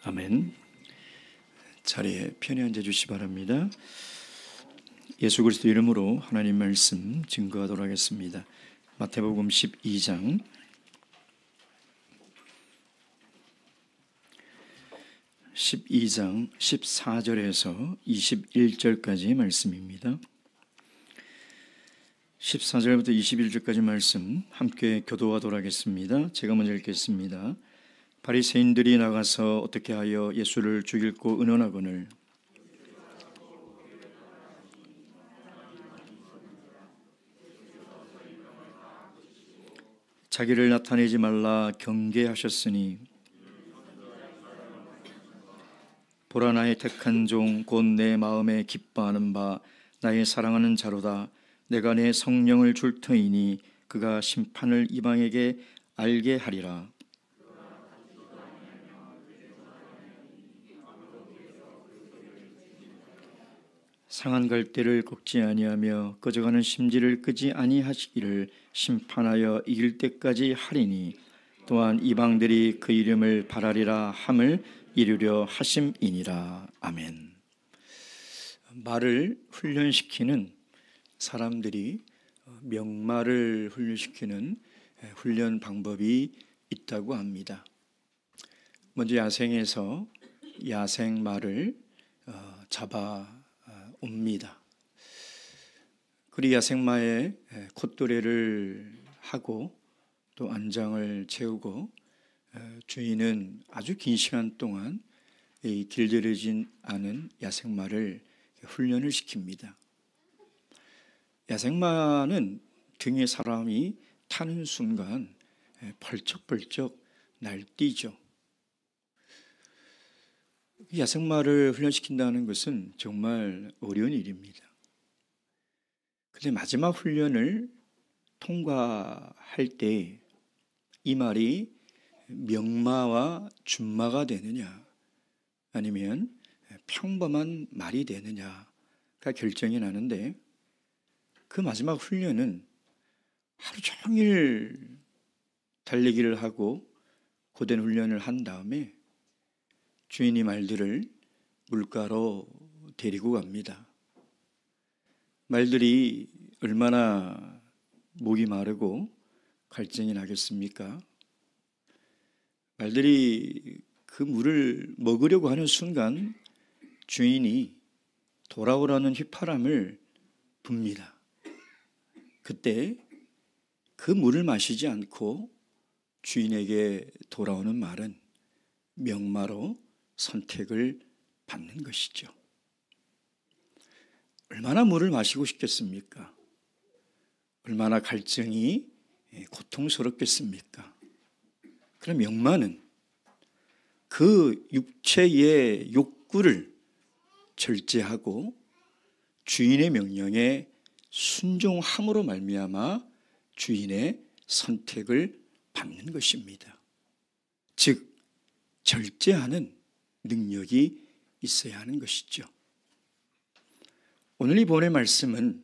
아멘. 자리에 편히 앉아주시 바랍니다. 예수 그리스도 이름으로 하나님 말씀 증거하도록 하겠습니다. 마태복음 12장 14절에서 21절까지 말씀입니다. 14절부터 21절까지 말씀 함께 교도하도록 하겠습니다. 제가 먼저 읽겠습니다. 바리새인들이 나가서 어떻게 하여 예수를 죽이고 의논하거늘 자기를 나타내지 말라 경계하셨으니 보라 나의 택한 종 곧 내 마음에 기뻐하는 바 나의 사랑하는 자로다. 내가 내 성령을 줄 터이니 그가 심판을 이방에게 알게 하리라. 상한 갈대를 꺾지 아니하며 꺼져가는 심지를 끄지 아니하시기를 심판하여 이길 때까지 하리니 또한 이방들이 그 이름을 바라리라 함을 이루려 하심이니라. 아멘. 말을 훈련시키는 사람들이 명말을 훈련시키는 훈련 방법이 있다고 합니다. 먼저 야생에서 야생말을 잡아 옵니다. 그리 야생마에 콧도래를 하고 또 안장을 채우고 주인은 아주 긴 시간 동안 이 길들여진 않은 야생마를 훈련을 시킵니다. 야생마는 등에 사람이 타는 순간 벌쩍벌쩍 날뛰죠. 야생마를 훈련시킨다는 것은 정말 어려운 일입니다. 그런데 마지막 훈련을 통과할 때 이 말이 명마와 준마가 되느냐 아니면 평범한 말이 되느냐가 결정이 나는데 그 마지막 훈련은 하루 종일 달리기를 하고 고된 훈련을 한 다음에 주인이 말들을 물가로 데리고 갑니다. 말들이 얼마나 목이 마르고 갈증이 나겠습니까? 말들이 그 물을 먹으려고 하는 순간 주인이 돌아오라는 휘파람을 붑니다. 그때 그 물을 마시지 않고 주인에게 돌아오는 말은 명마로 선택을 받는 것이죠. 얼마나 물을 마시고 싶겠습니까? 얼마나 갈증이 고통스럽겠습니까? 그럼 명마는 그 육체의 욕구를 절제하고 주인의 명령에 순종함으로 말미암아 주인의 선택을 받는 것입니다. 즉 절제하는 능력이 있어야 하는 것이죠. 오늘 이 본의 말씀은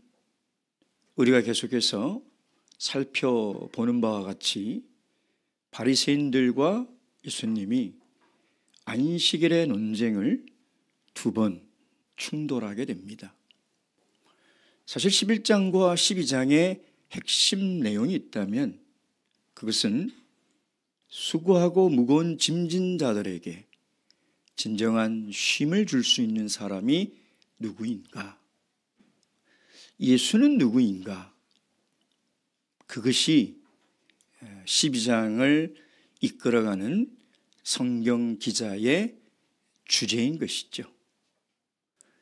우리가 계속해서 살펴보는 바와 같이 바리새인들과 예수님이 안식일의 논쟁을 두 번 충돌하게 됩니다. 사실 11장과 12장의 핵심 내용이 있다면 그것은 수고하고 무거운 짐진 자들에게 진정한 쉼을 줄 수 있는 사람이 누구인가? 예수는 누구인가? 그것이 12장을 이끌어가는 성경 기자의 주제인 것이죠.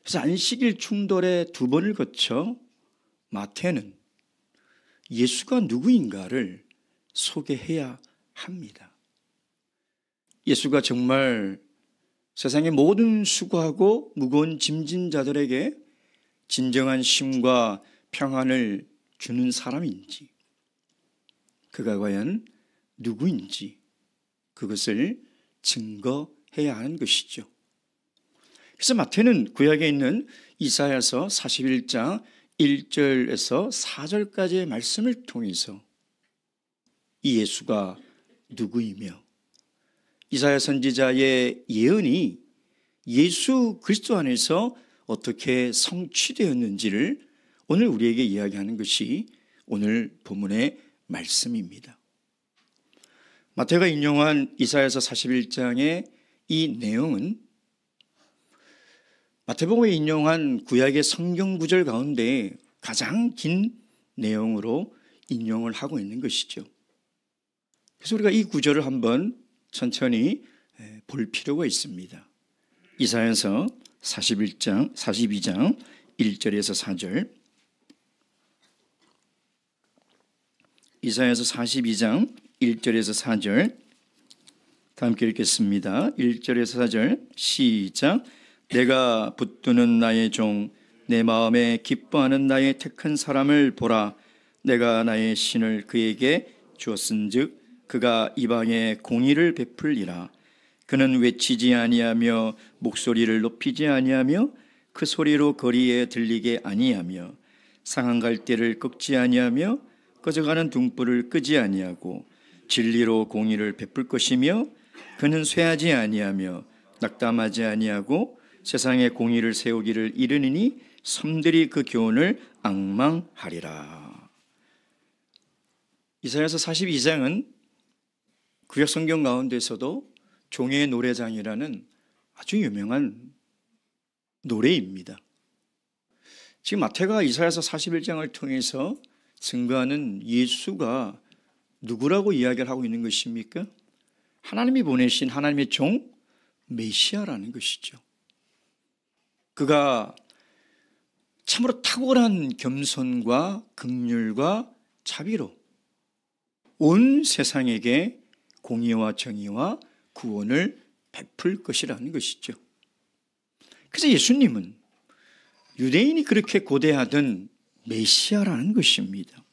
그래서 안식일 충돌의 두 번을 거쳐 마태는 예수가 누구인가를 소개해야 합니다. 예수가 정말 세상의 모든 수고하고 무거운 짐진 자들에게 진정한 쉼과 평안을 주는 사람인지, 그가 과연 누구인지 그것을 증거해야 하는 것이죠. 그래서 마태는 구약에 있는 이사야서 41장 1절에서 4절까지의 말씀을 통해서 이 예수가 누구이며 이사야 선지자의 예언이 예수 그리스도 안에서 어떻게 성취되었는지를 오늘 우리에게 이야기하는 것이 오늘 본문의 말씀입니다. 마태가 인용한 이사야서 41장의 이 내용은 마태복음에 인용한 구약의 성경 구절 가운데 가장 긴 내용으로 인용을 하고 있는 것이죠. 그래서 우리가 이 구절을 한번 천천히 볼 필요가 있습니다. 이사야서 42장 1절에서 4절. 이사야서 42장 1절에서 4절 다 함께 읽겠습니다. 1절에서 4절 시작. 내가 붙드는 나의 종 내 마음에 기뻐하는 나의 택한 사람을 보라. 내가 나의 신을 그에게 주었은즉 그가 이방에 공의를 베풀리라. 그는 외치지 아니하며 목소리를 높이지 아니하며 그 소리로 거리에 들리게 아니하며 상한 갈대를 꺾지 아니하며 꺼져가는 등불을 끄지 아니하고 진리로 공의를 베풀 것이며 그는 쇠하지 아니하며 낙담하지 아니하고 세상에 공의를 세우기를 이르느니 섬들이 그 교훈을 앙망하리라. 이사야서 42장은 구약 성경 가운데서도 종의 노래장이라는 아주 유명한 노래입니다. 지금 마태가 이사야서 41장을 통해서 증거하는 예수가 누구라고 이야기를 하고 있는 것입니까? 하나님이 보내신 하나님의 종 메시아라는 것이죠. 그가 참으로 탁월한 겸손과 긍휼과 자비로 온 세상에게 공의와 정의와 구원을 베풀 것이라는 것이죠. 그래서 예수님은 유대인이 그렇게 고대하던 메시아라는 것입니다.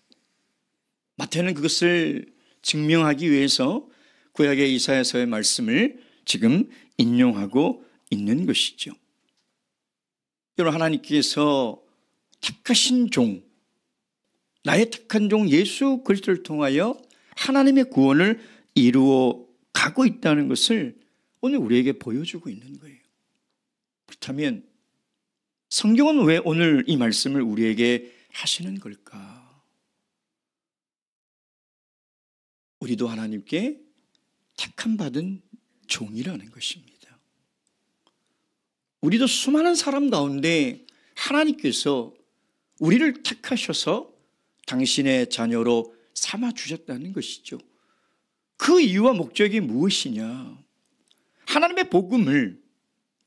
마태는 그것을 증명하기 위해서 구약의 이사야서의 말씀을 지금 인용하고 있는 것이죠. 여러분, 하나님께서 택하신 종, 나의 택한 종 예수 그리스도를 통하여 하나님의 구원을 이루어 가고 있다는 것을 오늘 우리에게 보여주고 있는 거예요. 그렇다면 성경은 왜 오늘 이 말씀을 우리에게 하시는 걸까? 우리도 하나님께 택함 받은 종이라는 것입니다. 우리도 수많은 사람 가운데 하나님께서 우리를 택하셔서 당신의 자녀로 삼아주셨다는 것이죠. 그 이유와 목적이 무엇이냐? 하나님의 복음을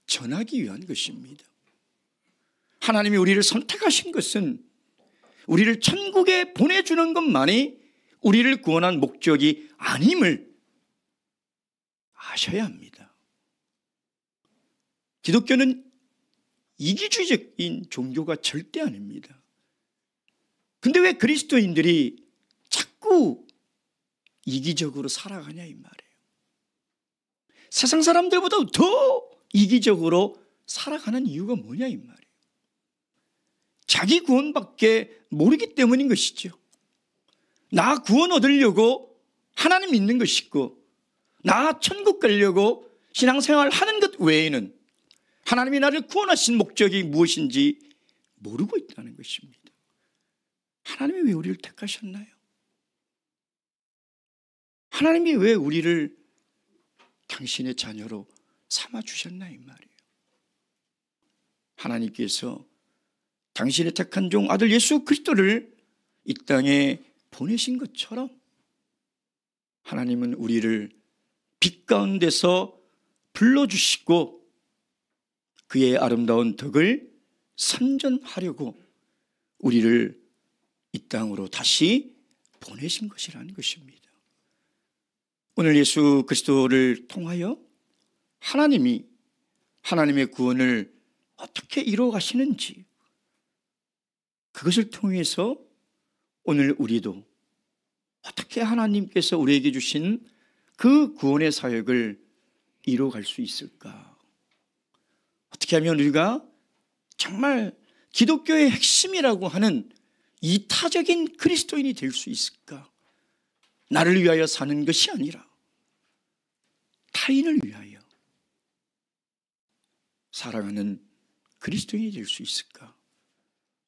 전하기 위한 것입니다. 하나님이 우리를 선택하신 것은 우리를 천국에 보내주는 것만이 우리를 구원한 목적이 아님을 아셔야 합니다. 기독교는 이기주의적인 종교가 절대 아닙니다. 근데 왜 그리스도인들이 자꾸 이기적으로 살아가냐 이 말이에요. 세상 사람들보다 더 이기적으로 살아가는 이유가 뭐냐 이 말이에요. 자기 구원밖에 모르기 때문인 것이죠. 나 구원 얻으려고 하나님 믿는 것이고 나 천국 가려고 신앙생활 하는 것 외에는 하나님이 나를 구원하신 목적이 무엇인지 모르고 있다는 것입니다. 하나님이 왜 우리를 택하셨나요? 하나님이 왜 우리를 당신의 자녀로 삼아주셨나 이 말이에요. 하나님께서 당신의 택한 종 아들 예수 그리스도를 이 땅에 보내신 것처럼 하나님은 우리를 빛 가운데서 불러주시고 그의 아름다운 덕을 선전하려고 우리를 이 땅으로 다시 보내신 것이라는 것입니다. 오늘 예수 그리스도를 통하여 하나님이 하나님의 구원을 어떻게 이루어 가시는지 그것을 통해서 오늘 우리도 어떻게 하나님께서 우리에게 주신 그 구원의 사역을 이루어갈 수 있을까? 어떻게 하면 우리가 정말 기독교의 핵심이라고 하는 이타적인 그리스도인이 될 수 있을까? 나를 위하여 사는 것이 아니라 타인을 위하여 사랑하는 그리스도인이 될 수 있을까?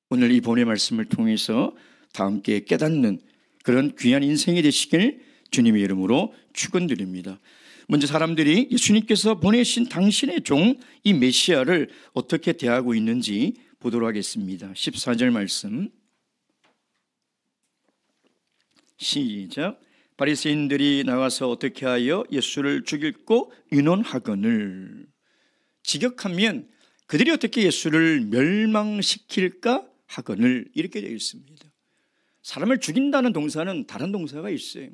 오늘 이 본의 말씀을 통해서 다 함께 깨닫는 그런 귀한 인생이 되시길 주님의 이름으로 축원드립니다. 먼저 사람들이 예수님께서 보내신 당신의 종 이 메시아를 어떻게 대하고 있는지 보도록 하겠습니다. 14절 말씀 시작. 바리새인들이 나가서 어떻게 하여 예수를 죽이고 윤언하거늘. 직역하면 그들이 어떻게 예수를 멸망시킬까 하거늘 이렇게 되어 있습니다. 사람을 죽인다는 동사는 다른 동사가 있어요.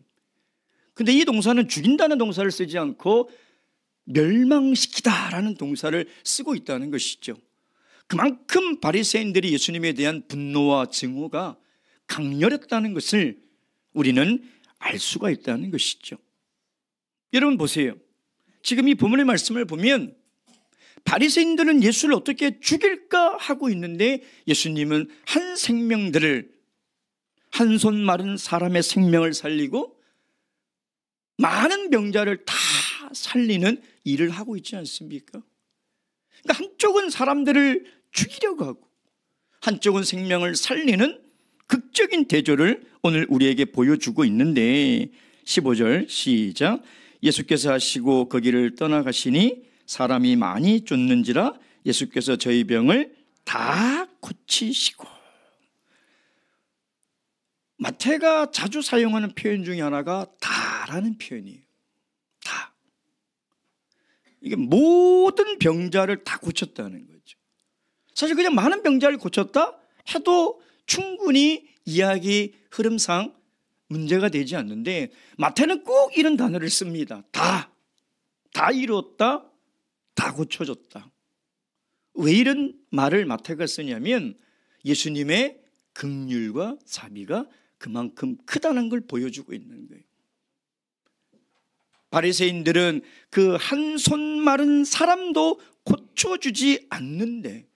근데 이 동사는 죽인다는 동사를 쓰지 않고 멸망시키다라는 동사를 쓰고 있다는 것이죠. 그만큼 바리새인들이 예수님에 대한 분노와 증오가 강렬했다는 것을 우리는 알 수가 있다는 것이죠. 여러분 보세요. 지금 이 본문의 말씀을 보면 바리새인들은 예수를 어떻게 죽일까 하고 있는데 예수님은 한 생명들을, 한 손 마른 사람의 생명을 살리고 많은 병자를 다 살리는 일을 하고 있지 않습니까? 그러니까 한쪽은 사람들을 죽이려고 하고 한쪽은 생명을 살리는 극적인 대조를 오늘 우리에게 보여주고 있는데 15절 시작. 예수께서 하시고 거기를 떠나가시니 사람이 많이 쫓는지라 예수께서 저희 병을 다 고치시고. 마태가 자주 사용하는 표현 중에 하나가 다라는 표현이에요. 다. 이게 모든 병자를 다 고쳤다는 거죠. 사실 그냥 많은 병자를 고쳤다 해도 충분히 이야기 흐름상 문제가 되지 않는데 마태는 꼭 이런 단어를 씁니다. 다 이루었다, 다 고쳐졌다. 왜 이런 말을 마태가 쓰냐면 예수님의 긍휼과 자비가 그만큼 크다는 걸 보여주고 있는 거예요. 바리새인들은 그 한 손 마른 사람도 고쳐주지 않는데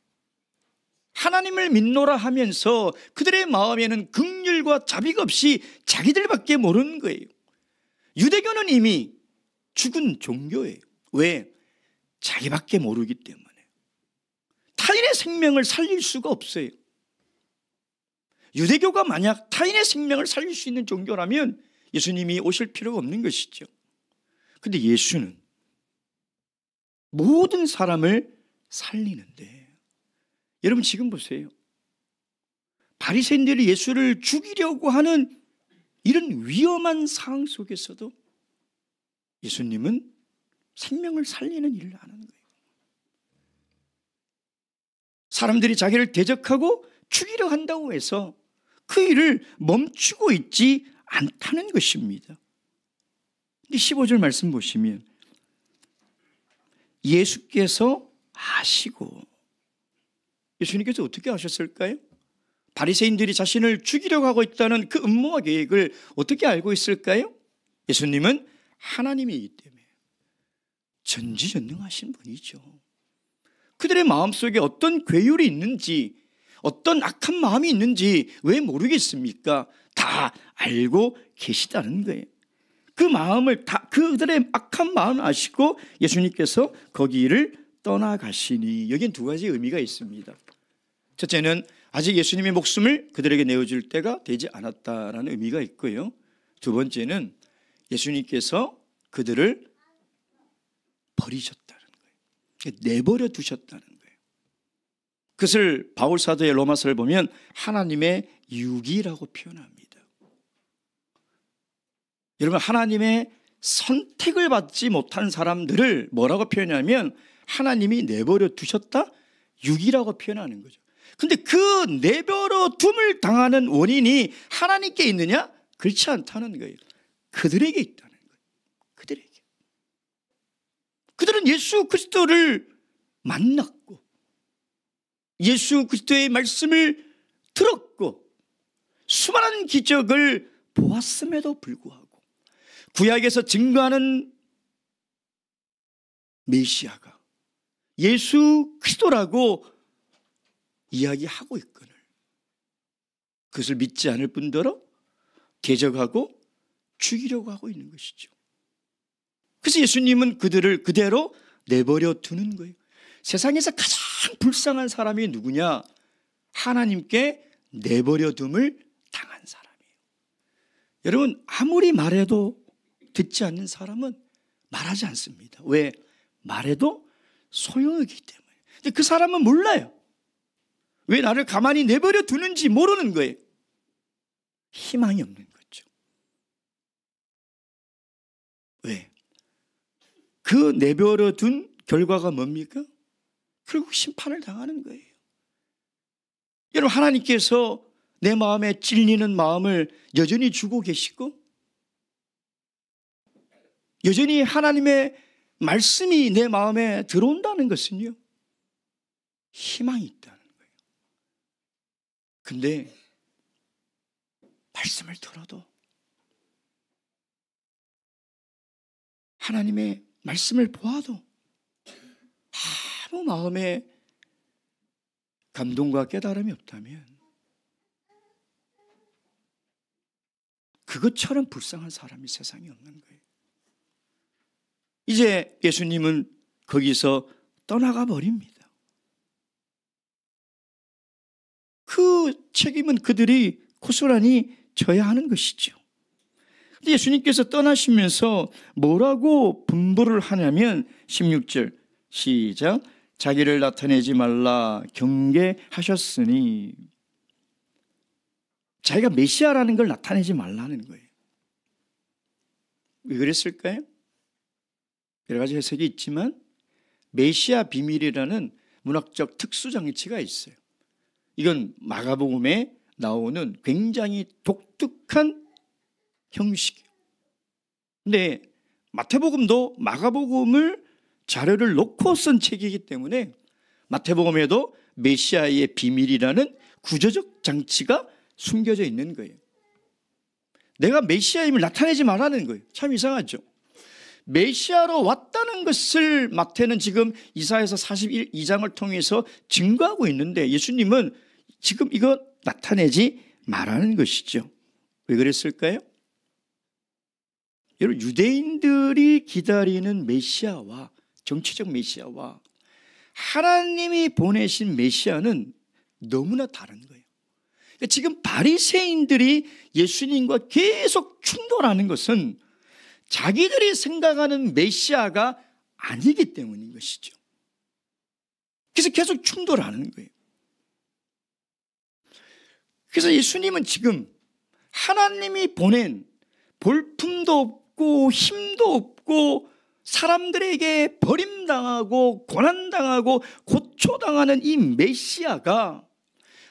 하나님을 믿노라 하면서 그들의 마음에는 긍휼과 자비가 없이 자기들밖에 모르는 거예요. 유대교는 이미 죽은 종교예요. 왜? 자기밖에 모르기 때문에. 타인의 생명을 살릴 수가 없어요. 유대교가 만약 타인의 생명을 살릴 수 있는 종교라면 예수님이 오실 필요가 없는 것이죠. 근데 예수는 모든 사람을 살리는데 여러분 지금 보세요. 바리새인들이 예수를 죽이려고 하는 이런 위험한 상황 속에서도 예수님은 생명을 살리는 일을 하는 거예요. 사람들이 자기를 대적하고 죽이려 한다고 해서 그 일을 멈추고 있지 않다는 것입니다. 15절 말씀 보시면 예수께서 아시고, 예수님께서 어떻게 아셨을까요? 바리새인들이 자신을 죽이려고 하고 있다는 그 음모와 계획을 어떻게 알고 있을까요? 예수님은 하나님이기 때문에 전지전능하신 분이죠. 그들의 마음속에 어떤 괴율이 있는지, 어떤 악한 마음이 있는지 왜 모르겠습니까? 다 알고 계시다는 거예요. 그 마음을 다, 그들의 악한 마음을 아시고 예수님께서 거기를 떠나가시니, 여긴 두 가지 의미가 있습니다. 첫째는 아직 예수님의 목숨을 그들에게 내어줄 때가 되지 않았다라는 의미가 있고요. 두 번째는 예수님께서 그들을 버리셨다는 거예요. 내버려 두셨다는 거예요. 그것을 바울 사도의 로마서를 보면 하나님의 유기라고 표현합니다. 여러분, 하나님의 선택을 받지 못한 사람들을 뭐라고 표현하면 하나님이 내버려 두셨다? 유기라고 표현하는 거죠. 근데 그 내버려 둠을 당하는 원인이 하나님께 있느냐? 그렇지 않다는 거예요. 그들에게 있다는 거예요. 그들에게. 그들은 예수 그리스도를 만났고 예수 그리스도의 말씀을 들었고 수많은 기적을 보았음에도 불구하고 구약에서 증거하는 메시아가 예수 그리스도라고 이야기하고 있거늘 그것을 믿지 않을 뿐더러 대적하고 죽이려고 하고 있는 것이죠. 그래서 예수님은 그들을 그대로 내버려 두는 거예요. 세상에서 가장 불쌍한 사람이 누구냐? 하나님께 내버려 둠을 당한 사람이에요. 여러분, 아무리 말해도 듣지 않는 사람은 말하지 않습니다. 왜? 말해도 소용이기 때문에. 근데 그 사람은 몰라요. 왜 나를 가만히 내버려 두는지 모르는 거예요. 희망이 없는 거죠. 왜? 그 내버려 둔 결과가 뭡니까? 결국 심판을 당하는 거예요. 여러분, 하나님께서 내 마음에 찔리는 마음을 여전히 주고 계시고, 여전히 하나님의 말씀이 내 마음에 들어온다는 것은요, 희망이 있다는 거예요. 근데 말씀을 들어도, 하나님의 말씀을 보아도 아무 마음에 감동과 깨달음이 없다면 그것처럼 불쌍한 사람이 세상에 없는 거예요. 이제 예수님은 거기서 떠나가 버립니다. 그 책임은 그들이 고스란히 져야 하는 것이죠. 예수님께서 떠나시면서 뭐라고 분부를 하냐면 16절 시작. 자기를 나타내지 말라 경계하셨으니, 자기가 메시아라는 걸 나타내지 말라는 거예요. 왜 그랬을까요? 여러 가지 해석이 있지만 메시아 비밀이라는 문학적 특수장치가 있어요. 이건 마가복음에 나오는 굉장히 독특한 형식이에요. 근데 마태복음도 마가복음을 자료를 놓고 쓴 책이기 때문에 마태복음에도 메시아의 비밀이라는 구조적 장치가 숨겨져 있는 거예요. 내가 메시아임을 나타내지 말라는 거예요. 참 이상하죠. 메시아로 왔다는 것을 마태는 지금 이사야서 41장을 통해서 증거하고 있는데, 예수님은 지금 이거 나타내지 말라는 것이죠. 왜 그랬을까요? 여러분, 유대인들이 기다리는 메시아와, 정치적 메시아와 하나님이 보내신 메시아는 너무나 다른 거예요. 그러니까 지금 바리새인들이 예수님과 계속 충돌하는 것은 자기들이 생각하는 메시아가 아니기 때문인 것이죠. 그래서 계속 충돌하는 거예요. 그래서 예수님은 지금 하나님이 보낸 볼품도 없고 힘도 없고 사람들에게 버림당하고 고난당하고 고초당하는 이 메시아가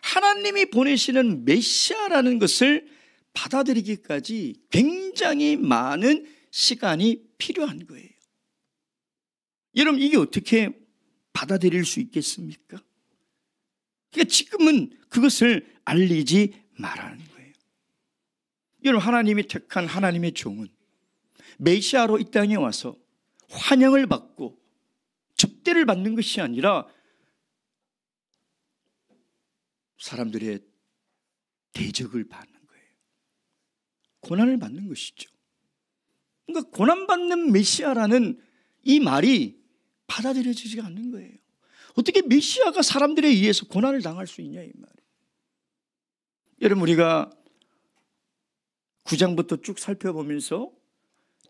하나님이 보내시는 메시아라는 것을 받아들이기까지 굉장히 많은 시간이 필요한 거예요. 여러분, 이게 어떻게 받아들일 수 있겠습니까? 그러니까 지금은 그것을 알리지 말라는 거예요. 여러분, 하나님이 택한 하나님의 종은 메시아로 이 땅에 와서 환영을 받고 접대를 받는 것이 아니라 사람들의 대적을 받는 거예요. 고난을 받는 것이죠. 그러니까 고난받는 메시아라는 이 말이 받아들여지지가 않는 거예요. 어떻게 메시아가 사람들에 의해서 고난을 당할 수 있냐, 이 말이에요. 여러분, 우리가 9장부터 쭉 살펴보면서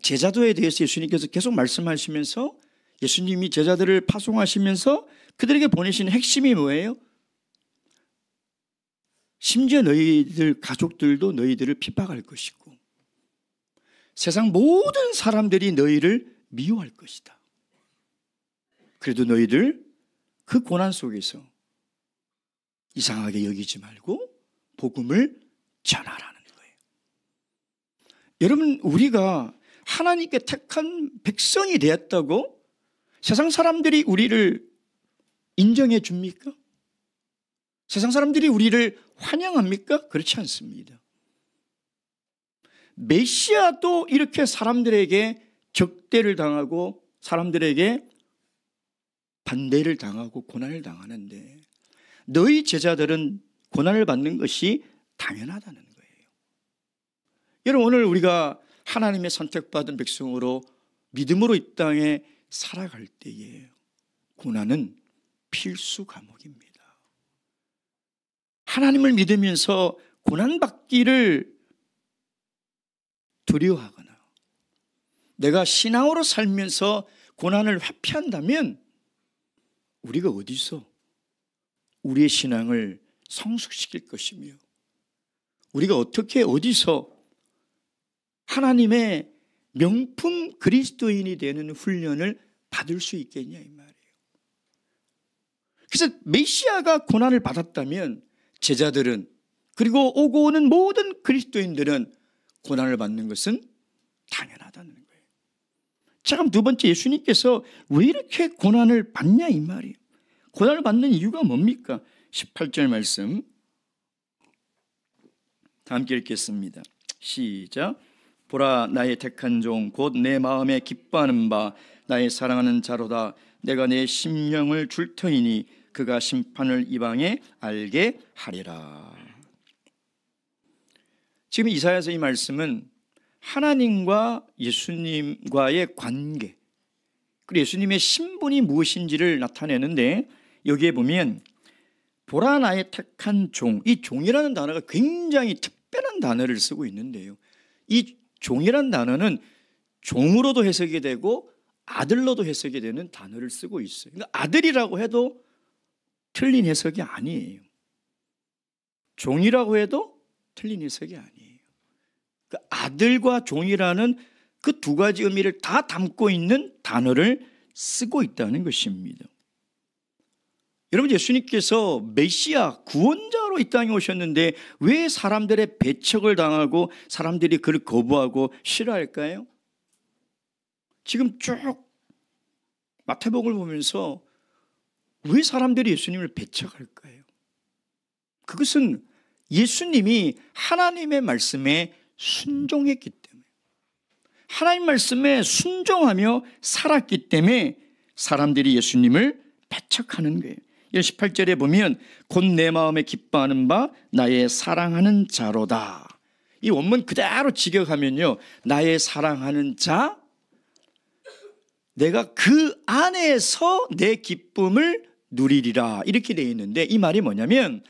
제자도에 대해서 예수님께서 계속 말씀하시면서 예수님이 제자들을 파송하시면서 그들에게 보내신 핵심이 뭐예요? 심지어 너희들 가족들도 너희들을 핍박할 것이고 세상 모든 사람들이 너희를 미워할 것이다. 그래도 너희들 그 고난 속에서 이상하게 여기지 말고 복음을 전하라는 거예요. 여러분, 우리가 하나님께 택한 백성이 되었다고 세상 사람들이 우리를 인정해 줍니까? 세상 사람들이 우리를 환영합니까? 그렇지 않습니다. 메시아도 이렇게 사람들에게 적대를 당하고 사람들에게 반대를 당하고 고난을 당하는데 너희 제자들은 고난을 받는 것이 당연하다는 거예요. 여러분, 오늘 우리가 하나님의 선택받은 백성으로 믿음으로 이 땅에 살아갈 때에 고난은 필수 과목입니다. 하나님을 믿으면서 고난받기를 두려워하거나 내가 신앙으로 살면서 고난을 회피한다면 우리가 어디서 우리의 신앙을 성숙시킬 것이며 우리가 어떻게 어디서 하나님의 명품 그리스도인이 되는 훈련을 받을 수 있겠냐 이 말이에요. 그래서 메시아가 고난을 받았다면 제자들은 그리고 오고 오는 모든 그리스도인들은 고난을 받는 것은 당연하다는 거예요. 자, 그럼 두 번째, 예수님께서 왜 이렇게 고난을 받냐 이 말이에요. 고난을 받는 이유가 뭡니까? 18절 말씀 다 함께 읽겠습니다. 시작. 보라, 나의 택한 종 곧 내 마음에 기뻐하는 바 나의 사랑하는 자로다. 내가 내 심령을 줄 터이니 그가 심판을 이방에 알게 하리라. 지금 이사야서 이 말씀은 하나님과 예수님과의 관계, 그리고 예수님의 신분이 무엇인지를 나타내는데, 여기에 보면 보라 나의 택한 종, 이 종이라는 단어가 굉장히 특별한 단어를 쓰고 있는데요, 이 종이라는 단어는 종으로도 해석이 되고 아들로도 해석이 되는 단어를 쓰고 있어요. 그러니까 아들이라고 해도 틀린 해석이 아니에요. 종이라고 해도 틀린 해석이 아니에요. 그 아들과 종이라는 그 두 가지 의미를 다 담고 있는 단어를 쓰고 있다는 것입니다. 여러분, 예수님께서 메시아 구원자로 이 땅에 오셨는데 왜 사람들의 배척을 당하고 사람들이 그를 거부하고 싫어할까요? 지금 쭉 마태복음을 보면서 왜 사람들이 예수님을 배척할까요? 그것은 예수님이 하나님의 말씀에 순종했기 때문에, 하나님 말씀에 순종하며 살았기 때문에 사람들이 예수님을 배척하는 거예요. 18절에 보면 곧 내 마음에 기뻐하는 바 나의 사랑하는 자로다. 이 원문 그대로 직역하면요, 나의 사랑하는 자, 내가 그 안에서 내 기쁨을 누리리라, 이렇게 되어 있는데, 이 말이 뭐냐면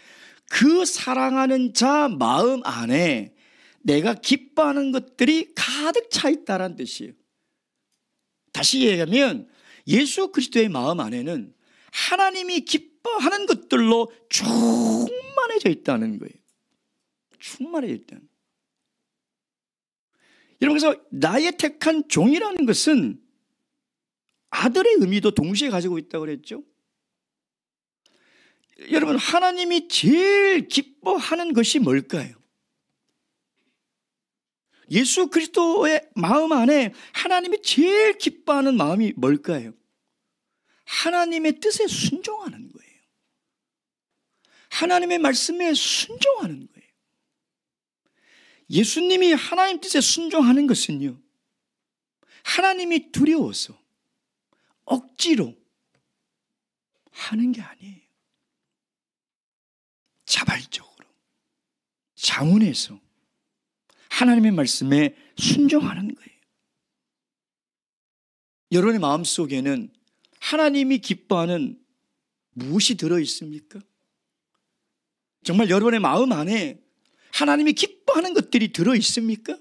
그 사랑하는 자 마음 안에 내가 기뻐하는 것들이 가득 차 있다는 뜻이에요. 다시 얘기하면 예수 그리스도의 마음 안에는 하나님이 기뻐하는 것들로 충만해져 있다는 거예요. 충만해져 있다는. 여러분, 그래서 나의 택한 종이라는 것은 아들의 의미도 동시에 가지고 있다고 그랬죠. 여러분, 하나님이 제일 기뻐하는 것이 뭘까요? 예수 그리스도의 마음 안에 하나님이 제일 기뻐하는 마음이 뭘까요? 하나님의 뜻에 순종하는 거예요. 하나님의 말씀에 순종하는 거예요. 예수님이 하나님 뜻에 순종하는 것은요, 하나님이 두려워서 억지로 하는 게 아니에요. 자발적으로 자원해서 하나님의 말씀에 순종하는 거예요. 여러분의 마음속에는 하나님이 기뻐하는 무엇이 들어있습니까? 정말 여러분의 마음 안에 하나님이 기뻐하는 것들이 들어있습니까?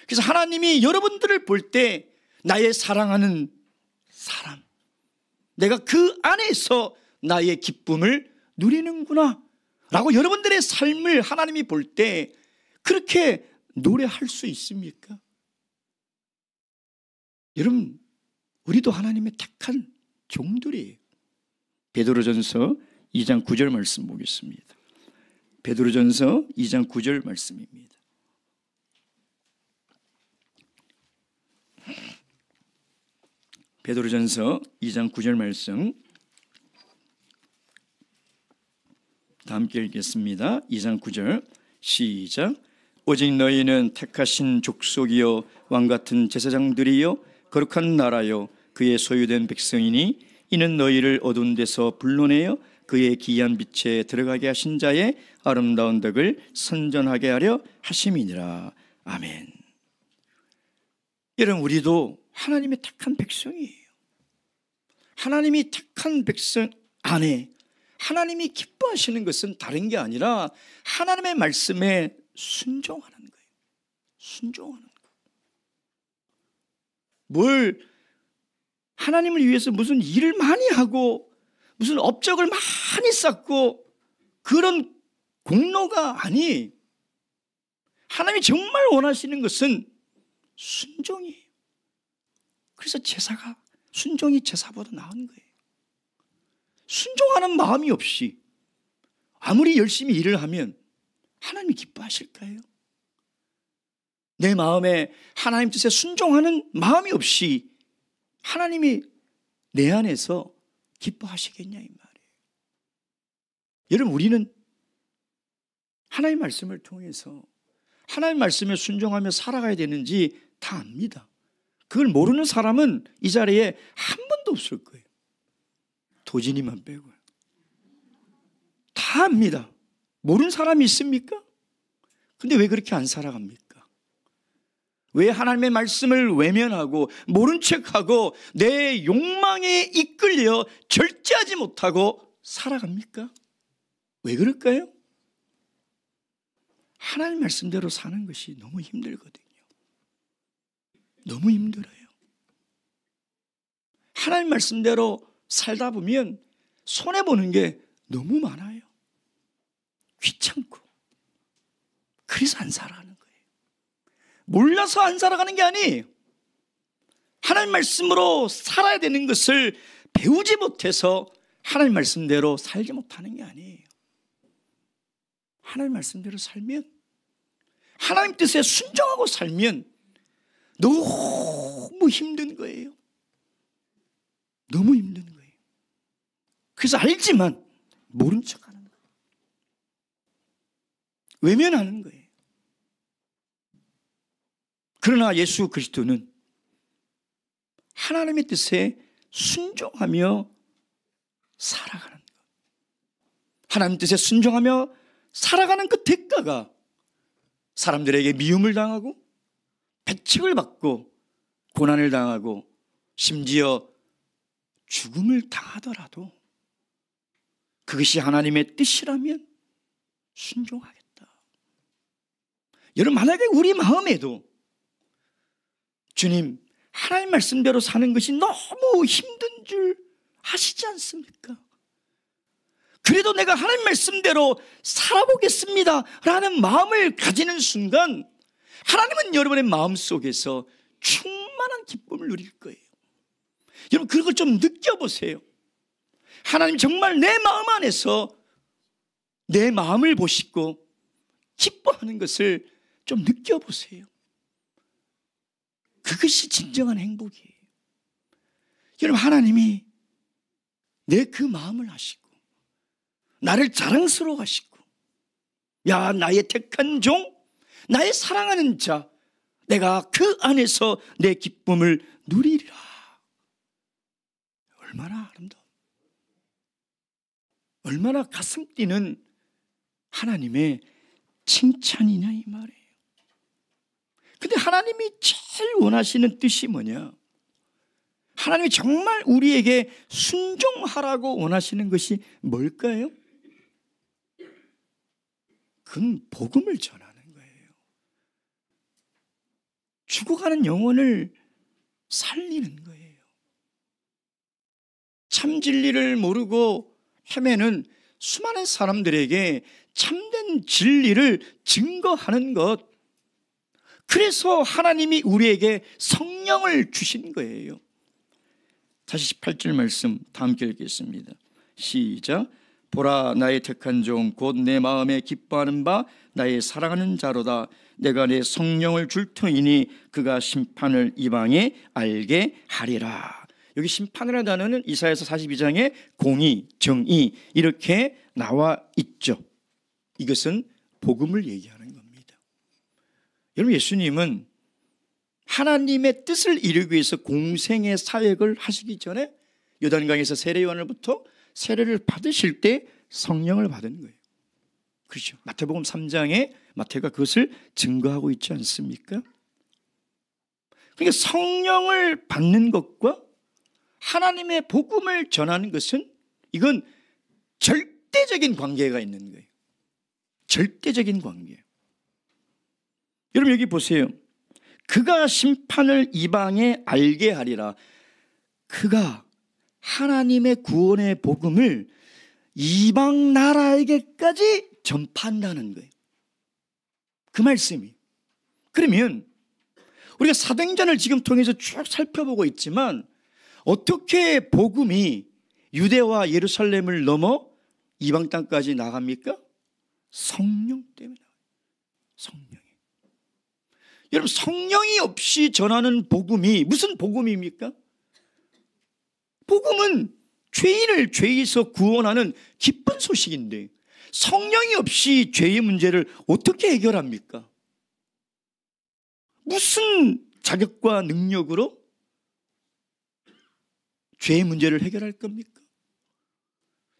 그래서 하나님이 여러분들을 볼 때 나의 사랑하는 사람, 내가 그 안에서 나의 기쁨을 누리는구나 라고 여러분들의 삶을 하나님이 볼 때 그렇게 노래할 수 있습니까? 여러분, 우리도 하나님의 택한 종들이에요. 베드로전서 2장 9절 말씀 보겠습니다. 베드로전서 2장 9절 말씀입니다. 베드로전서 2장 9절 말씀 다 함께 읽겠습니다. 2장 9절 시작. 오직 너희는 택하신 족속이요 왕같은 제사장들이요 거룩한 나라요 그의 소유된 백성이니 이는 너희를 어두운 데서 불러내어 그의 기이한 빛에 들어가게 하신 자의 아름다운 덕을 선전하게 하려 하심이니라. 아멘. 여러분, 우리도 하나님의 택한 백성이에요. 하나님이 택한 백성 안에 하나님이 기뻐하시는 것은 다른 게 아니라 하나님의 말씀에 순종하는 거예요. 순종하는 거. 뭘 하나님을 위해서 무슨 일을 많이 하고 무슨 업적을 많이 쌓고 그런 공로가 아니, 하나님이 정말 원하시는 것은 순종이에요. 그래서 순종이 제사보다 나은 거예요. 순종하는 마음이 없이 아무리 열심히 일을 하면 하나님이 기뻐하실까요? 내 마음에 하나님 뜻에 순종하는 마음이 없이 하나님이 내 안에서 기뻐하시겠냐 이 말이에요. 여러분, 우리는 하나님의 말씀을 통해서 하나님의 말씀에 순종하며 살아가야 되는지 다 압니다. 그걸 모르는 사람은 이 자리에 한 번도 없을 거예요. 도진이만 빼고요. 다 압니다. 모르는 사람이 있습니까? 근데 왜 그렇게 안 살아갑니까? 왜 하나님의 말씀을 외면하고 모른 척하고 내 욕망에 이끌려 절제하지 못하고 살아갑니까? 왜 그럴까요? 하나님 말씀대로 사는 것이 너무 힘들거든요. 너무 힘들어요. 하나님 말씀대로 살다 보면 손해보는 게 너무 많아요. 귀찮고. 그래서 안 살아가는 거예요. 몰라서 안 살아가는 게 아니에요. 하나님 말씀으로 살아야 되는 것을 배우지 못해서 하나님 말씀대로 살지 못하는 게 아니에요. 하나님 말씀대로 살면, 하나님 뜻에 순종하고 살면 너무 힘든 거예요. 너무 힘든 거예요. 그래서 알지만 모른 척하는 거예요. 외면하는 거예요. 그러나 예수 그리스도는 하나님의 뜻에 순종하며 살아가는 것. 하나님 뜻에 순종하며 살아가는 그 대가가 사람들에게 미움을 당하고 배척을 받고 고난을 당하고 심지어 죽음을 당하더라도 그것이 하나님의 뜻이라면 순종하겠다. 여러분, 만약에 우리 마음에도 주님, 하나님 말씀대로 사는 것이 너무 힘든 줄 아시지 않습니까? 그래도 내가 하나님 말씀대로 살아보겠습니다 라는 마음을 가지는 순간 하나님은 여러분의 마음속에서 충만한 기쁨을 누릴 거예요. 여러분, 그걸 좀 느껴보세요. 하나님 정말 내 마음 안에서 내 마음을 보시고 기뻐하는 것을 좀 느껴보세요. 그것이 진정한 행복이에요. 여러분, 하나님이 내 그 마음을 아시고 나를 자랑스러워 하시고, 야, 나의 택한 종, 나의 사랑하는 자, 내가 그 안에서 내 기쁨을 누리리라. 얼마나 아름다워, 얼마나 가슴 뛰는 하나님의 칭찬이냐 이 말이에요. 근데 하나님이 제일 원하시는 뜻이 뭐냐? 하나님이 정말 우리에게 순종하라고 원하시는 것이 뭘까요? 그건 복음을 전하는 거예요. 죽어가는 영혼을 살리는 거예요. 참 진리를 모르고 헤매는 수많은 사람들에게 참된 진리를 증거하는 것, 그래서 하나님이 우리에게 성령을 주신 거예요. 다시 18절 말씀 다 함께 읽겠습니다. 시작. 보라, 나의 택한 종 곧 내 마음에 기뻐하는 바 나의 사랑하는 자로다. 내가 내 성령을 줄 터이니 그가 심판을 이방에 알게 하리라. 여기 심판이라는 단어는 이사야서 42장에 공의, 정의 이렇게 나와 있죠. 이것은 복음을 얘기하는 겁니다. 여러분, 예수님은 하나님의 뜻을 이루기 위해서 공생의 사역을 하시기 전에 요단강에서 세례 요한으로부터 세례를 받으실 때 성령을 받은 거예요. 그렇죠. 마태복음 3장에 마태가 그것을 증거하고 있지 않습니까? 그러니까 성령을 받는 것과 하나님의 복음을 전하는 것은 이건 절대적인 관계가 있는 거예요. 절대적인 관계. 여러분 여기 보세요. 그가 심판을 이방에 알게 하리라. 그가 하나님의 구원의 복음을 이방 나라에게까지 전파한다는 거예요. 그 말씀이. 그러면 우리가 사도행전을 지금 통해서 쭉 살펴보고 있지만 어떻게 복음이 유대와 예루살렘을 넘어 이방 땅까지 나갑니까? 성령 때문에 나가요. 성령이. 여러분 성령이 없이 전하는 복음이 무슨 복음입니까? 복음은 죄인을 죄에서 구원하는 기쁜 소식인데 성령이 없이 죄의 문제를 어떻게 해결합니까? 무슨 자격과 능력으로 죄의 문제를 해결할 겁니까?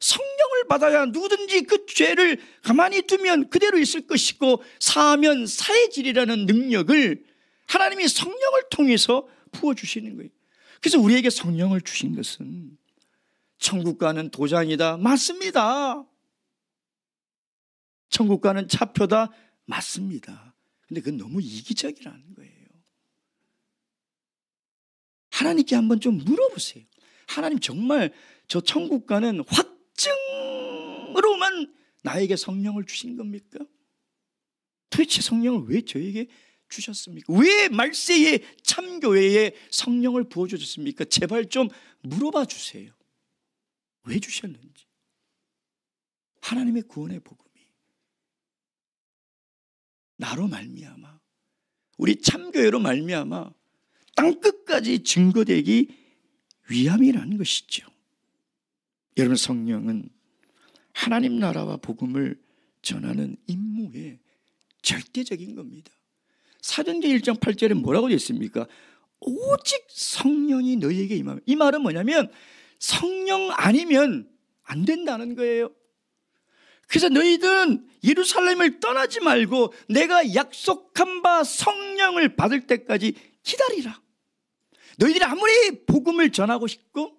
성령을 받아야 누구든지 그 죄를 가만히 두면 그대로 있을 것이고 사하면 사해지리라는 능력을 하나님이 성령을 통해서 부어주시는 거예요. 그래서 우리에게 성령을 주신 것은 천국 가는 도장이다. 맞습니다. 천국 가는 차표다. 맞습니다. 근데 그건 너무 이기적이라는 거예요. 하나님께 한번 좀 물어보세요. 하나님 정말 저 천국 가는 확증으로만 나에게 성령을 주신 겁니까? 도대체 성령을 왜 저에게 주셨습니까? 왜 말세에 참교회에 성령을 부어주셨습니까? 제발 좀 물어봐 주세요. 왜 주셨는지. 하나님의 구원의 복음이 나로 말미암아 우리 참교회로 말미암아 땅끝까지 증거되기 위함이라는 것이죠. 여러분 성령은 하나님 나라와 복음을 전하는 임무의 절대적인 겁니다. 사도행전 1장 8절에 뭐라고 되어 있습니까? 오직 성령이 너희에게 임하면. 이 말은 뭐냐면 성령 아니면 안 된다는 거예요. 그래서 너희들은 예루살렘을 떠나지 말고 내가 약속한 바 성령을 받을 때까지 기다리라. 너희들이 아무리 복음을 전하고 싶고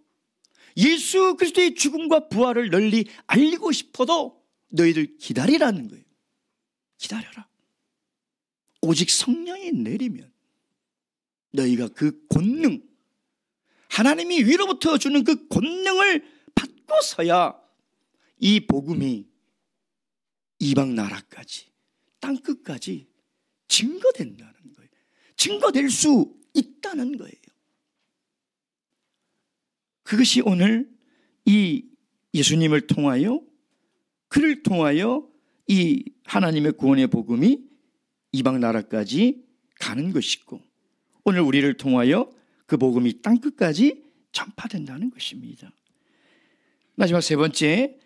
예수 그리스도의 죽음과 부활을 널리 알리고 싶어도 너희들 기다리라는 거예요. 기다려라. 오직 성령이 내리면 너희가 그 권능, 하나님이 위로부터 주는 그 권능을 받고서야 이 복음이 이방 나라까지 땅끝까지 증거된다는 거예요. 증거될 수 있다는 거예요. 그것이 오늘 이 예수님을 통하여 그를 통하여 이 하나님의 구원의 복음이 이방 나라까지 가는 것이고 오늘 우리를 통하여 그 복음이 땅끝까지 전파된다는 것입니다. 마지막 세 번째,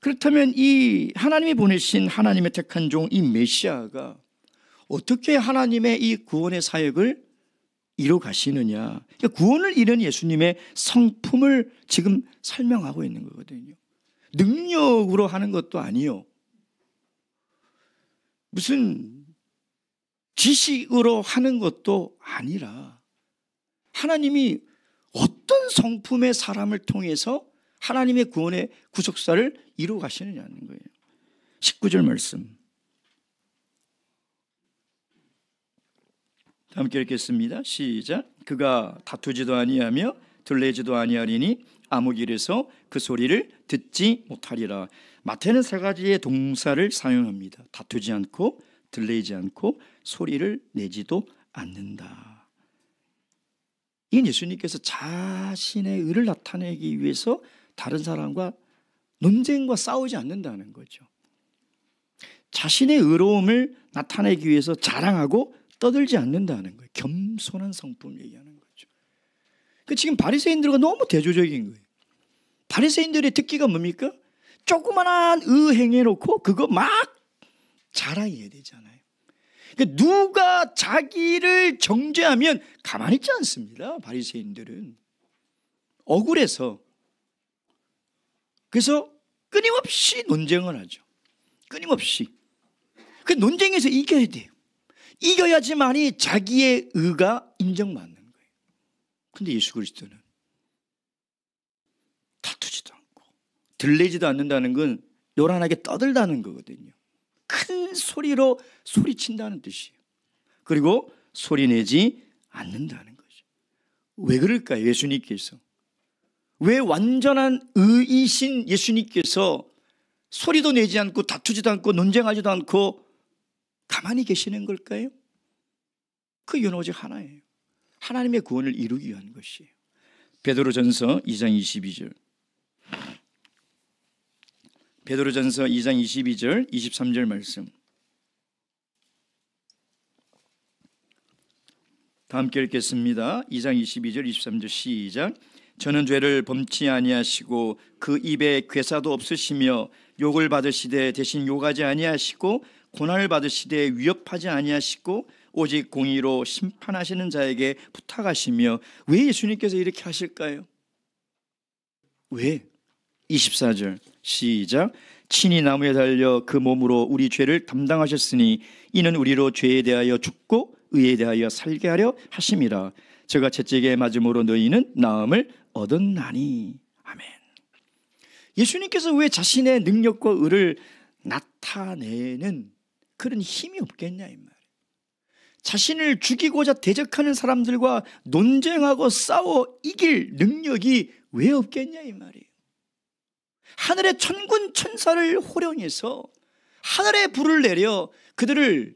그렇다면 이 하나님이 보내신 하나님의 택한 종 이 메시아가 어떻게 하나님의 이 구원의 사역을 이루 가시느냐. 그러니까 구원을 이룬 예수님의 성품을 지금 설명하고 있는 거거든요. 능력으로 하는 것도 아니요. 무슨 지식으로 하는 것도 아니라 하나님이 어떤 성품의 사람을 통해서 하나님의 구원의 구속사를 이루 가시느냐는 거예요. 19절 말씀 함께 읽겠습니다. 시작. 그가 다투지도 아니하며 들레지도 아니하리니 아무 길에서 그 소리를 듣지 못하리라. 마태는 세 가지의 동사를 사용합니다. 다투지 않고 들레지 않고 소리를 내지도 않는다. 이건 예수님께서 자신의 의를 나타내기 위해서 다른 사람과 논쟁과 싸우지 않는다는 거죠. 자신의 의로움을 나타내기 위해서 자랑하고 떠들지 않는다는 거예요. 겸손한 성품 얘기하는 거죠. 지금 바리새인들과 너무 대조적인 거예요. 바리새인들의 특기가 뭡니까? 조그만한 의행해놓고 그거 막 자랑해야 되잖아요. 그러니까 누가 자기를 정죄하면 가만히 있지 않습니다. 바리새인들은 억울해서. 그래서 끊임없이 논쟁을 하죠. 끊임없이. 그 논쟁에서 이겨야 돼요. 이겨야지만이 자기의 의가 인정받는 거예요. 근데 예수 그리스도는 다투지도 않고 들리지도 않는다는 건 요란하게 떠들다는 거거든요. 큰 소리로 소리친다는 뜻이에요. 그리고 소리내지 않는다는 거죠. 왜 그럴까요? 예수님께서 왜 완전한 의이신 예수님께서 소리도 내지 않고 다투지도 않고 논쟁하지도 않고 가만히 계시는 걸까요? 그 이유는 오직 하나예요. 하나님의 구원을 이루기 위한 것이에요. 베드로전서 2장 22절, 베드로전서 2장 22절 23절 말씀, 다 함께 읽겠습니다. 2장 22절 23절 시작. 저는 죄를 범치 아니하시고 그 입에 괴사도 없으시며 욕을 받으시되 대신 욕하지 아니하시고 고난을 받으시되 위협하지 아니하시고 오직 공의로 심판하시는 자에게 부탁하시며. 왜 예수님께서 이렇게 하실까요? 왜? 24절 시작. 친히 나무에 달려 그 몸으로 우리 죄를 담당하셨으니 이는 우리로 죄에 대하여 죽고 의에 대하여 살게 하려 하심이라. 저가 채찍에 맞음으로 너희는 나음을 얻었나니. 아멘. 예수님께서 왜 자신의 능력과 의를 나타내는 그런 힘이 없겠냐 이 말이에요. 자신을 죽이고자 대적하는 사람들과 논쟁하고 싸워 이길 능력이 왜 없겠냐 이 말이에요. 하늘의 천군 천사를 호령해서 하늘의 불을 내려 그들을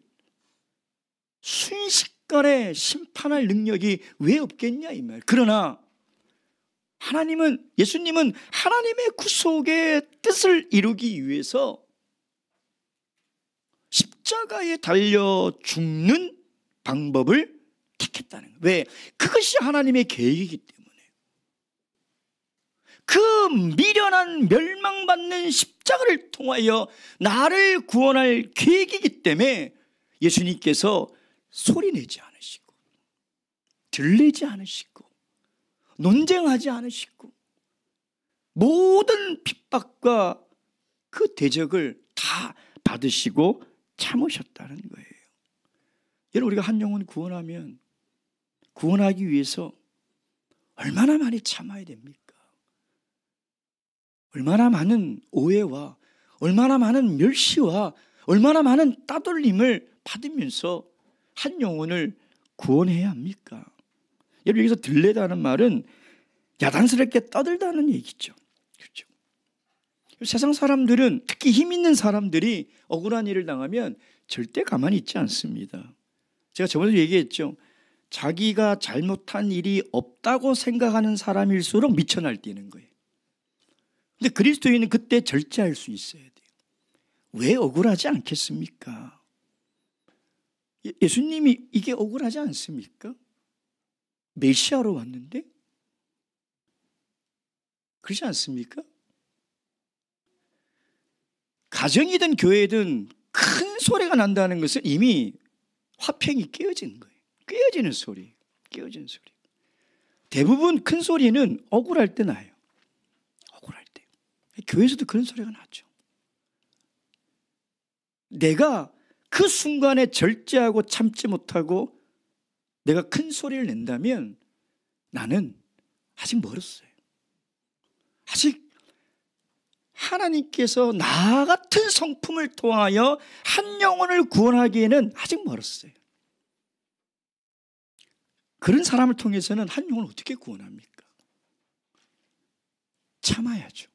순식간에 심판할 능력이 왜 없겠냐 이 말. 그러나 하나님은, 예수님은 하나님의 구속의 뜻을 이루기 위해서 십자가에 달려 죽는 방법을 택했다는 거예요. 왜? 그것이 하나님의 계획이기 때문에. 그 미련한 멸망받는 십자가를 통하여 나를 구원할 계획이기 때문에 예수님께서 소리내지 않으시고 들리지 않으시고 논쟁하지 않으시고 모든 핍박과 그 대적을 다 받으시고 참으셨다는 거예요. 여러분, 우리가 한 영혼 구원하면 구원하기 위해서 얼마나 많이 참아야 됩니까? 얼마나 많은 오해와 얼마나 많은 멸시와 얼마나 많은 따돌림을 받으면서 한 영혼을 구원해야 합니까? 여러분, 여기서 들레다는 말은 야단스럽게 떠들다는 얘기죠. 그렇죠? 세상 사람들은, 특히 힘 있는 사람들이 억울한 일을 당하면 절대 가만히 있지 않습니다. 제가 저번에 얘기했죠. 자기가 잘못한 일이 없다고 생각하는 사람일수록 미쳐 날뛰는 거예요. 근데 그리스도인은 그때 절제할 수 있어야 돼요. 왜 억울하지 않겠습니까? 예수님이 이게 억울하지 않습니까? 메시아로 왔는데? 그렇지 않습니까? 가정이든 교회든 큰 소리가 난다는 것은 이미 화평이 깨어진 거예요. 깨어지는 소리, 깨어지는 소리. 대부분 큰 소리는 억울할 때 나요. 억울할 때. 교회에서도 그런 소리가 나죠. 내가 그 순간에 절제하고 참지 못하고 내가 큰 소리를 낸다면 나는 아직 멀었어요. 아직 하나님께서 나 같은 성품을 통하여 한 영혼을 구원하기에는 아직 멀었어요. 그런 사람을 통해서는 한 영혼을 어떻게 구원합니까? 참아야죠.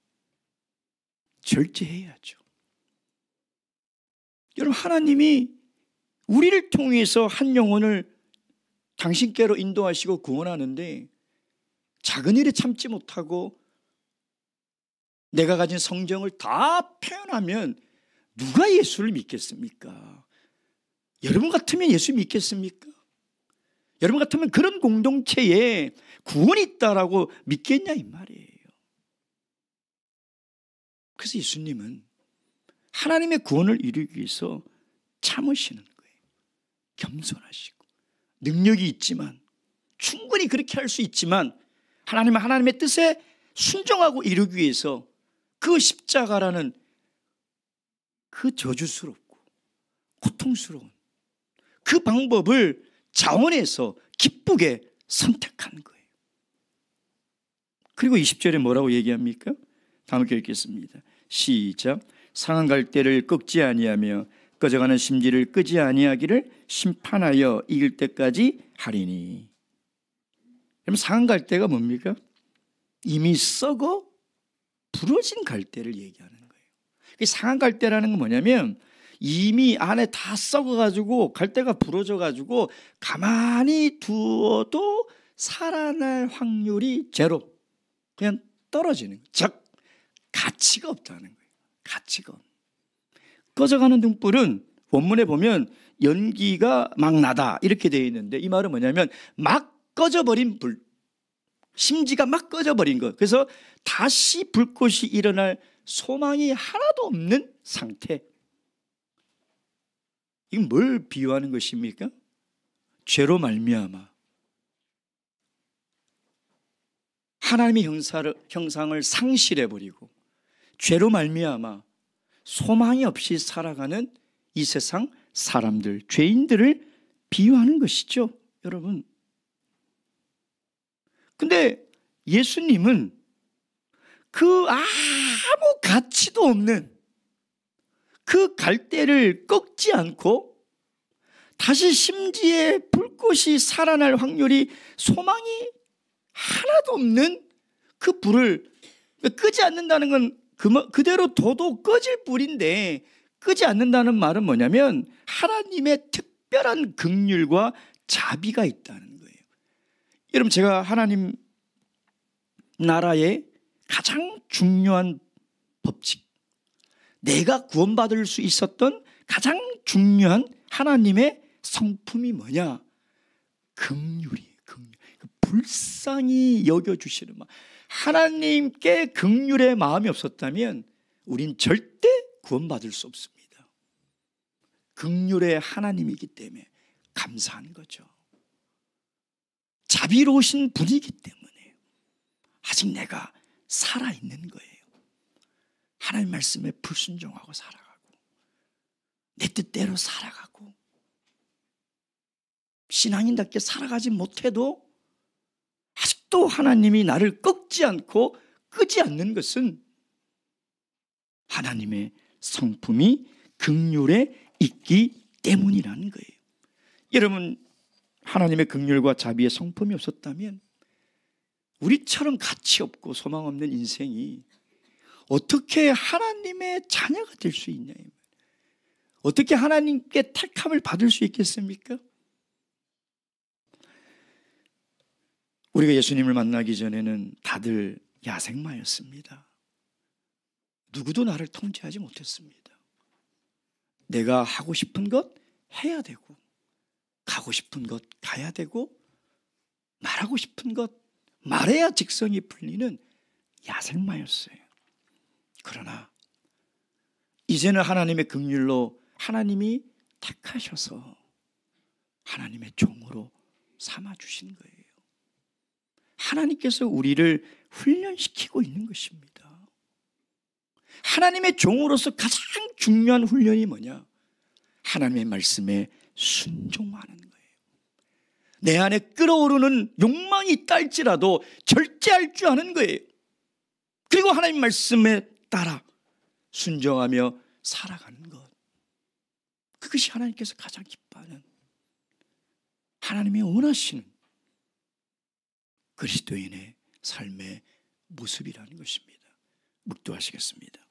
절제해야죠. 여러분, 하나님이 우리를 통해서 한 영혼을 당신께로 인도하시고 구원하는데 작은 일에 참지 못하고 내가 가진 성정을 다 표현하면 누가 예수를 믿겠습니까? 여러분 같으면 예수 믿겠습니까? 여러분 같으면 그런 공동체에 구원이 있다라고 믿겠냐 이 말이에요. 그래서 예수님은 하나님의 구원을 이루기 위해서 참으시는 거예요. 겸손하시고 능력이 있지만, 충분히 그렇게 할 수 있지만 하나님은 하나님의 뜻에 순종하고 이루기 위해서 그 십자가라는 그 저주스럽고 고통스러운 그 방법을 자원해서 기쁘게 선택한 거예요. 그리고 20절에 뭐라고 얘기합니까? 다 함께 읽겠습니다. 시작. 상한 갈대를 꺾지 아니하며 꺼져가는 심지를 끄지 아니하기를 심판하여 이길 때까지 하리니. 그럼 상한 갈대가 뭡니까? 이미 썩어 부러진 갈대를 얘기하는 거예요. 상한 갈대라는 건 뭐냐면 이미 안에 다 썩어가지고 갈대가 부러져가지고 가만히 두어도 살아날 확률이 제로, 그냥 떨어지는 거예요. 즉 가치가 없다는 거예요. 가치가. 꺼져가는 등불은 원문에 보면 연기가 막 나다 이렇게 되어 있는데, 이 말은 뭐냐면 막 꺼져버린 불, 심지가 막 꺼져버린 것. 그래서 다시 불꽃이 일어날 소망이 하나도 없는 상태. 이건 뭘 비유하는 것입니까? 죄로 말미암아 하나님의 형상을 상실해버리고 죄로 말미암아 소망이 없이 살아가는 이 세상 사람들, 죄인들을 비유하는 것이죠, 여러분. 근데 예수님은 그 아무 가치도 없는 그 갈대를 꺾지 않고 다시 심지에 불꽃이 살아날 확률이, 소망이 하나도 없는 그 불을 끄지 않는다는 건 그대로 둬도 꺼질 불인데, 끄지 않는다는 말은 뭐냐면 하나님의 특별한 긍휼과 자비가 있다는 거예요. 여러분, 제가 하나님 나라의 가장 중요한 법칙, 내가 구원받을 수 있었던 가장 중요한 하나님의 성품이 뭐냐? 긍휼이에요. 긍휼. 불쌍히 여겨주시는 마음. 하나님께 긍휼의 마음이 없었다면 우린 절대 구원받을 수 없습니다. 긍휼의 하나님이기 때문에 감사한 거죠. 자비로우신 분이기 때문에 아직 내가 살아있는 거예요. 하나님 말씀에 불순종하고 살아가고 내 뜻대로 살아가고 신앙인답게 살아가지 못해도 아직도 하나님이 나를 꺾지 않고 끄지 않는 것은 하나님의 성품이 긍휼에 있기 때문이라는 거예요. 여러분, 하나님의 긍휼과 자비의 성품이 없었다면 우리처럼 가치 없고 소망 없는 인생이 어떻게 하나님의 자녀가 될 수 있냐, 어떻게 하나님께 택함을 받을 수 있겠습니까? 우리가 예수님을 만나기 전에는 다들 야생마였습니다. 누구도 나를 통제하지 못했습니다. 내가 하고 싶은 것 해야 되고, 가고 싶은 것 가야 되고, 말하고 싶은 것 말해야 직성이 풀리는 야생마였어요. 그러나 이제는 하나님의 긍휼로 하나님이 택하셔서 하나님의 종으로 삼아주신 거예요. 하나님께서 우리를 훈련시키고 있는 것입니다. 하나님의 종으로서 가장 중요한 훈련이 뭐냐? 하나님의 말씀에 순종하는 거예요. 내 안에 끓어오르는 욕망이 있다 할지라도 절제할 줄 아는 거예요. 그리고 하나님 말씀에 따라 순종하며 살아가는 것, 그것이 하나님께서 가장 기뻐하는, 하나님이 원하시는 그리스도인의 삶의 모습이라는 것입니다. 묵도하시겠습니다.